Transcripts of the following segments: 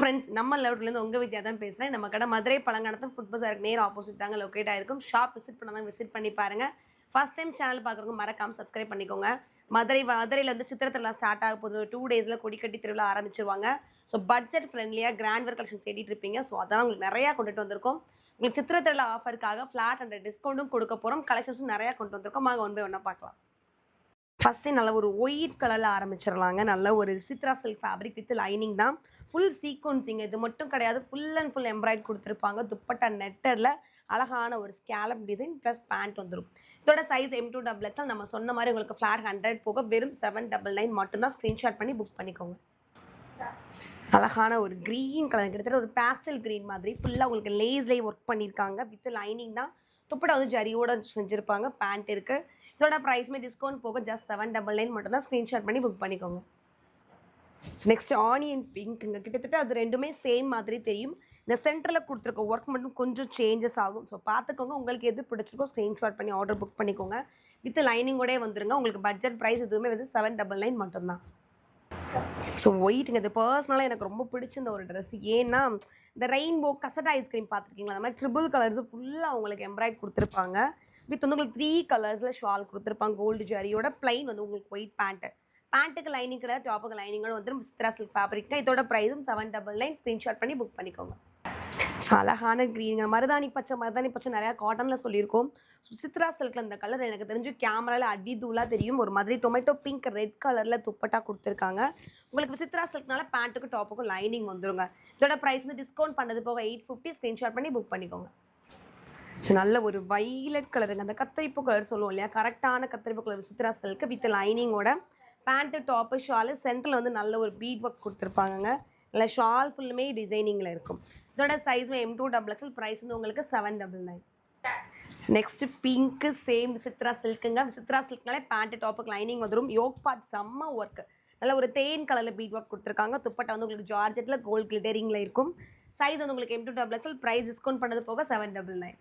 Friends நம்ம லெவட்லேருந்து உங்கள் வித்யா தான் பேசுகிறேன். நம்ம கடை மதுரை பழங்கானத்தம் ஃபுட் பஸாருக்கு நேர் ஆப்போசிட் தாங்க லொக்கேட் ஆகிருக்கும். ஷாப் விசிட் பண்ணாதான் விசிட் பண்ணி பாருங்கள். ஃபர்ஸ்ட் டைம் சேனல் பார்க்குறவங்க மறக்காமல் சப்ஸ்கிரைப் பண்ணிக்கோங்க. மதுரையில் வந்து சித்திரை திருவிழா ஸ்டார்ட் ஆக போகுது. 2 டேஸில் கொடிக்கட்டி திருவிழா ஆரம்பிச்சிருவாங்க. ஸோ பட்ஜெட் ஃப்ரெண்ட்லியாக கிராண்ட் ஒர்க் கலெக்ஷன் தேடிட்டு இருப்பீங்க. ஸோ அதான் உங்களுக்கு நிறையா கொண்டுட்டு வந்திருக்கோம். உங்களுக்கு சித்திரை திருவிழா ஆஃபருக்காக ஃப்ளாட் அண்ட் டிஸ்கவுண்ட்டும் கொடுக்க போகிறோம். கலெக்ஷன்ஸும் நிறையா கொண்டு வந்திருக்கோம். வாங்க ஒன் பை ஒன்றா பார்க்கலாம். ஃபஸ்ட்டு நல்ல ஒரு ஒயிட் கலரில் ஆரம்பிச்சிடலாங்க. நல்ல ஒரு Chitra silk fabric with lining தான். ஃபுல் சீக்வன்ஸிங்க. இது மட்டும் கிடையாது, ஃபுல் அண்ட் ஃபுல் எம்ப்ராய்ட் கொடுத்துருப்பாங்க. துப்பட்டா நெட்டரில் அழகான ஒரு ஸ்கேலப் டிசைன் ப்ளஸ் பேண்ட் வந்துடும். இதோட சைஸ் M2XXL. நம்ம சொன்ன மாதிரி உங்களுக்கு ஃப்ளாட் 100 போக வெறும் 799 மட்டும்தான். ஸ்க்ரீன்ஷாட் பண்ணி புக் பண்ணிக்கோங்க. அழகான ஒரு க்ரீன் கலர், கிட்டத்தட்ட ஒரு பேஸ்டல் க்ரீன் மாதிரி ஃபுல்லாக உங்களுக்கு லேஸ்லேயே ஒர்க் பண்ணியிருக்காங்க. வித் லைனிங் தான். துப்பட்டா வந்து ஜரியோட செஞ்சுருப்பாங்க. பேண்ட் இருக்குது. இதோட ப்ரைஸ்மே டிஸ்கவுண்ட் போக ஜஸ்ட் 799 மட்டும் தான். ஸ்க்ரீன்ஷாட் பண்ணி புக் பண்ணிக்கோங்க. ஸோ நெக்ஸ்ட் ஆனியன் பிங்க்குங்க. கிட்டத்தட்ட அது ரெண்டுமே சேம் மாதிரி தெரியும். இந்த சென்டரில் கொடுத்துருக்க ஒர்க் மட்டும் கொஞ்சம் சேஞ்சஸ் ஆகும். ஸோ பார்த்துக்கோங்க. உங்களுக்கு எது பிடிச்சிருக்கோ ஸ்க்ரீன்ஷாட் பண்ணி ஆர்டர் புக் பண்ணிக்கோங்க. வித் லைனிங்கோடே வந்துருங்க. உங்களுக்கு பட்ஜெட் ப்ரைஸ் எதுவுமே வந்து 799 மட்டும்தான். ஸோ ஒயிட்டுங்க. இது பர்சனலாக எனக்கு ரொம்ப பிடிச்சிருந்த ஒரு ட்ரெஸ். ஏன்னா இந்த ரெயின்போ கசட் ஐஸ்கிரீம் பார்த்துருக்கீங்களா? அந்த மாதிரி ட்ரிபிள் கலர்ஸ் ஃபுல்லாக உங்களுக்கு எம்ப்ராய்ட் கொடுத்துருப்பாங்க. வித் வந்து உங்களுக்கு 3 கலர்ஸில் ஷால் கொடுத்துருப்பாங்க. கோல்டு ஜரியோட பிளைன் வந்து உங்களுக்கு ஒயிட் பேண்ட்டுக்கு லைனிங் கிடையாது, டாப்புக்கு லைனிங்கோட வந்து சித்ரா சில்க் ஃபேப்ரிக். இதோட ப்ரைஸும் 799. ஸ்க்ரீன்ஷாட் பண்ணி புக் பண்ணிக்கோங்க. ஸோ அழகான க்ரீனுங்க. மருதாணி பச்சை நிறையா காட்டனில் சொல்லியிருக்கோம். ஸோ சித்ரா சில்கில் இந்த கலர் எனக்கு தெரிஞ்சு கேமராவில் அடிதூளாக தெரியும். ஒரு மாதிரி டொமேட்டோ பிங்க் ரெட் கலரில் துப்பட்டா கொடுத்துருக்காங்க. உங்களுக்கு சித்ரா சில்க்னால பேண்ட்டுக்கு டாப்புக்கும் லைனிங் வந்துருங்க. இதோட ப்ரைஸ் வந்து டிஸ்கவுண்ட் பண்ணது போக 850. ஸ்க்ரீன்ஷாட் பண்ணி புக் பண்ணிக்கோங்க. ஸோ நல்ல ஒரு வைலட் கலருங்க. அந்த கத்திரிப்பு கலர் சொல்லுவோம் இல்லையா, கரெக்டான கத்திரிப்பு கலர் சித்ரா சில்க் வித் லைனிங்கோட பேண்ட்டு டாப்பு ஷாலு சென்டரில் வந்து நல்ல ஒரு பீட் ஒர்க் கொடுத்துருப்பாங்க. நல்ல ஷால் ஃபுல்லுமே டிசைனிங்கில் இருக்கும். இதோட சைஸுமே M2XXL. ப்ரைஸ் வந்து உங்களுக்கு 799. நெக்ஸ்ட்டு பிங்க்கு சேம் சித்ரா சில்க்குங்க. சித்ரா சில்க்னாலே பேண்ட்டு டாப்புக்கு லைனிங் வந்துடும். யோக் பார்ட் செம்ம ஒர்க். நல்ல ஒரு தேன் கலரில் பீட் ஒர்க் கொடுத்துருக்காங்க. துப்பட்டா வந்து உங்களுக்கு ஜார்ஜெட்டில் கோல்ட் கிளிட்டரிங்கில் இருக்கும். சைஸ் வந்து உங்களுக்கு M2XXL. ப்ரைஸ் டிஸ்கவுண்ட் பண்ணது போக 799.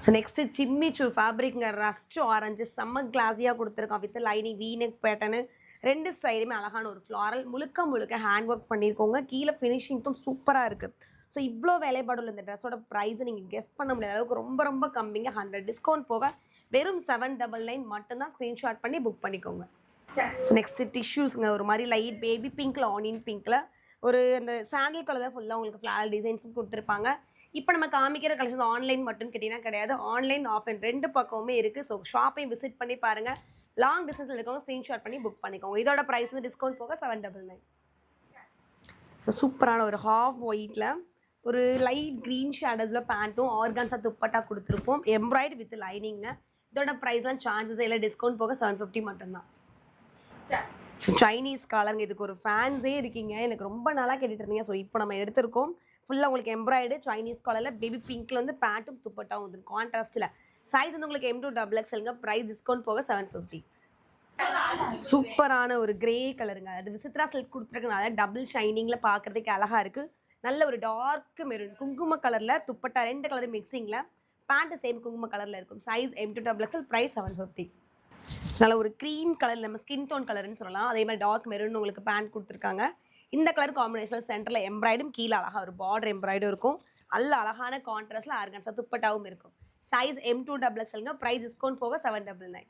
ஸோ நெக்ஸ்ட்டு சிம்மிச்சூ ஃபேப்ரிக்ங்க. ரஸ்ட் ஆரஞ்சு செம்ம கிளாஸியாக கொடுத்துருக்கான். வித் லைனிங் வீனெக் பேட்டர்னு 2 சைடுமே அழகான ஒரு ஃப்ளாரல் முழுக்க ஹேண்ட் ஒர்க் பண்ணியிருக்கோங்க. கீழே ஃபினிஷிங்க்கும் சூப்பராக இருக்குது. ஸோ இவ்வளோ வேலைப்பாடுள்ள இந்த ட்ரெஸ்ஸோட ப்ரைஸை நீங்கள் கெஸ் பண்ண முடியாத அளவுக்கு ரொம்ப கம்மிங்க. 100 டிஸ்கவுண்ட் போக வெறும் 799 மட்டும்தான். ஸ்க்ரீன்ஷாட் பண்ணி புக் பண்ணிக்கோங்க. ஸோ நெக்ஸ்ட்டு டிஷ்யூஸுங்க. ஒரு மாதிரி லைட் பேபி பிங்க்கில் ஆனியன் பிங்க்கில் ஒரு அந்த சாண்டில் கலர் ஃபுல்லாக உங்களுக்கு ஃப்ளாரல் டிசைன்ஸும் கொடுத்துருப்பாங்க. இப்போ நம்ம காமிக்கிற கலெக்ஷன் ஆன்லைன் மட்டும் கேட்டிங்கன்னா கிடையாது. ஆன்லைன் ஆஃப்லைன் 2 பக்கமுமே இருக்குது. ஸோ ஷாப்பையும் விசிட் பண்ணி பாருங்கள். லாங் டிஸ்டன்ஸில் இருக்கவங்க ஸ்க்ரீன்ஷாட் பண்ணி புக் பண்ணிக்கோங்க. இதோட ப்ரைஸ் வந்து டிஸ்கவுண்ட் போக 799. ஸோ சூப்பரான ஒரு ஹாஃப் ஒயிட்டில் ஒரு லைட் க்ரீன் ஷேடோஸில் பேண்ட்டும் ஆர்கான்ஸா துப்பட்டா கொடுத்துருப்போம். எம்ப்ராய்டு வித் லைனிங்க. இதோட ப்ரைஸ்லாம் சார்ஜஸ் இல்லை, டிஸ்கவுண்ட் போக 750 மட்டும்தான். ஸோ சைனீஸ் காலருங்க. இதுக்கு ஒரு ஃபேன்ஸே இருக்கீங்க. எனக்கு ரொம்ப நாளாக கேட்டுட்டு இருந்தீங்க. ஸோ இப்போ நம்ம எடுத்திருக்கோம். ஃபுல்லாக உங்களுக்கு எம்ப்ராய்டு சைனீஸ் காலரில் பேபி பிங்க்கில் வந்து பேண்ட்டும் துப்பட்டாவும் வந்துடும் கான்ட்ராஸ்ட்டில். சைஸ் வந்து உங்களுக்கு M2XXL. ப்ரைஸ் டிஸ்கவுண்ட் போக 750. சூப்பரான ஒரு கிரே கலருங்க. அது சித்ரா சில்க் கொடுத்துருக்கனால டபுள் ஷைனிங்கில் பார்க்குறதுக்கு அழகாக இருக்குது. நல்ல ஒரு டார்க் மெரூன் குங்கும கலரில் துப்பட்டா 2 கலர் மிக்சிங்கில் பேண்ட்டு சேம் குங்கும கலரில் இருக்கும். Size M2XXL. ப்ரைஸ் 750. நல்ல ஒரு க்ரீம் கலர், நம்ம ஸ்கின் டோன் கலர்னு சொல்லலாம். அதே மாதிரி டார்க் மெரூன் உங்களுக்கு பேண்ட் கொடுத்துருக்காங்க. இந்த கலர் காம்பினேஷனில் சென்டரில் எம்ப்ராய்டும் கீழே அழகாக ஒரு பார்டர் எம்ப்ராய்டும் இருக்கும். நல்ல அழகான கான்ட்ராஸ்டில் ஆர்கான்ஸா துப்பட்டாவும் இருக்கும். Size M2XXL. ப்ரைஸ் டிஸ்கவுண்ட் போக 799.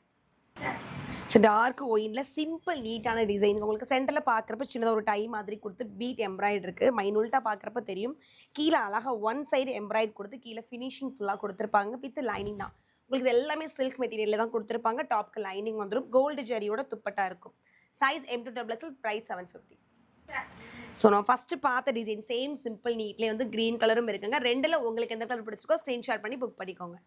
ஸோ டார்க் ஒயினில் சிம்பிள் நீட்டான டிசைன். உங்களுக்கு சென்டரில் பார்க்குறப்ப சின்னதாக ஒரு டை மாதிரி கொடுத்து பீட் எம்ப்ராய்டு இருக்குது. மைனூல்ட்டாக பார்க்குறப்ப தெரியும். கீழே அழகாக ஒன் சைடு எம்ப்ராய்டு கொடுத்து கீழே ஃபினிஷிங் ஃபுல்லாக கொடுத்துருப்பாங்க. வித் லைனிங் தான். உங்களுக்கு இது எல்லாமே சில்க் மெட்டீரியலில் தான் கொடுத்துருப்பாங்க. டாப்க்கு லைனிங் வந்துடும். கோல்டு ஜரியோட துப்பட்டா இருக்கும். Size M2XXL. ப்ரைஸ் 750. ஸோ நான் ஃபஸ்ட்டு பார்த்த டிசைன் சேம் சிம்பிள் நீட்லேயே வந்து க்ரீன் கலரும் இருக்குங்க. 2ல் உங்களுக்கு எந்த கலர் பிடிச்சிருக்கோ ஸ்க்ரீன்ஷாட் பண்ணி புக் பண்ணிக்கோங்க.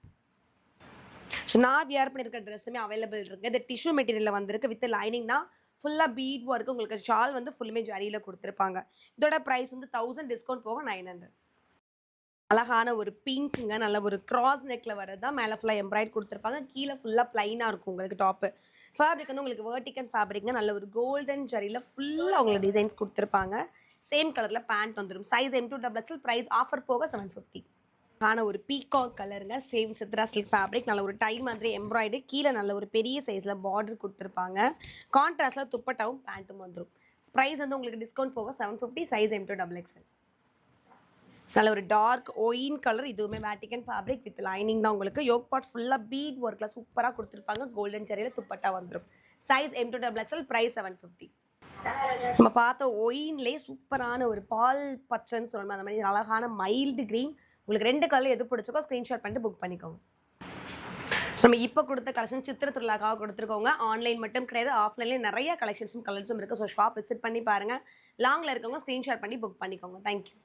ஸோ நான் வியர் பண்ணியிருக்க ட்ரெஸ்ஸுமே அவைலபிள் இருக்குது. இந்த டிஷ்யூ மெட்டீரியலில் வந்திருக்கு. வித் லைனிங் தான். ஃபுல்லாக பீட் ஒர்க்கு. உங்களுக்கு ஷால் வந்து ஃபுல்லுமே ஜரியில் கொடுத்துருப்பாங்க. இதோட ப்ரைஸ் வந்து 1000 டிஸ்கவுண்ட் போக 900. அழகான ஒரு பிங்க்குங்க. நல்ல ஒரு கிராஸ் நெக்கில் வரது தான். மேலே ஃபுல்லாக எம்ப்ராய்ட் கொடுத்துருப்பாங்க. கீழே ஃபுல்லாக ப்ளைனாக இருக்கும் உங்களுக்கு டாப்பு. ஃபேப்ரிக் வந்து உங்களுக்கு வேர்ட்டிக்கன் ஃபேப்ரிக்ங்க. நல்ல ஒரு கோல்டன் ஜரியில் ஃபுல்லாக உங்களுக்கு டிசைன்ஸ் கொடுத்துருப்பாங்க. சேம் கலரில் பேண்ட் வந்துடும். Size M2XXL. ப்ரைஸ் ஆஃபர் போக 750. ஆன ஒரு பீகாக் கலருங்க. Same Chitra silk fabric. நல்ல ஒரு டை மாதிரி எம்ப்ராய்டு. கீழே நல்ல ஒரு பெரிய சைஸில் பார்டர் கொடுத்துருப்பாங்க. கான்ட்ராஸ்டில் துப்பட்டாவும் பேண்ட்டும் வந்துடும். ப்ரைஸ் வந்து உங்களுக்கு டிஸ்கவுண்ட் போக 750. Size M2XXL. நல்ல ஒரு டார்க் ஒயின் கலர், இதுவுமே வேட்டிகன் ஃபேப்ரிக் வித் லைனிங் தான் உங்களுக்கு. யோக் பார்ட் ஃபுல்லாக பீட் ஒர்க்கில் சூப்பராக கொடுத்துருப்பாங்க. கோல்டன் ஜரியில் துப்பட்டா வந்துடும். Size M2XL, price 750. நம்ம பார்த்த ஒயின்லேயே சூப்பரான ஒரு பால் பச்சைன்னு சொல்லணும், அந்த மாதிரி அழகான மைல்டு க்ரீன். உங்களுக்கு 2 கலர் எது பிடிச்சிக்கோ ஸ்க்ரீன்ஷாட் பண்ணிட்டு புக் பண்ணிக்கோங்க. ஸோ நம்ம இப்போ கொடுத்த கலெக்ஷன் சித்திர திருவிழாக்காக கொடுத்துருக்கோங்க. ஆன்லைன் மட்டும் கிடையாது, ஆஃப்லைன்லேயே நிறைய கலெக்ஷன்ஸும் கலர்ஸும் இருக்குது. ஸோ ஷாப் விசிட் பண்ணி பாருங்கள். லாங்கில் இருக்கவங்க ஸ்க்ரீன்ஷாட் பண்ணி புக் பண்ணிக்கோங்க. தேங்க்யூ.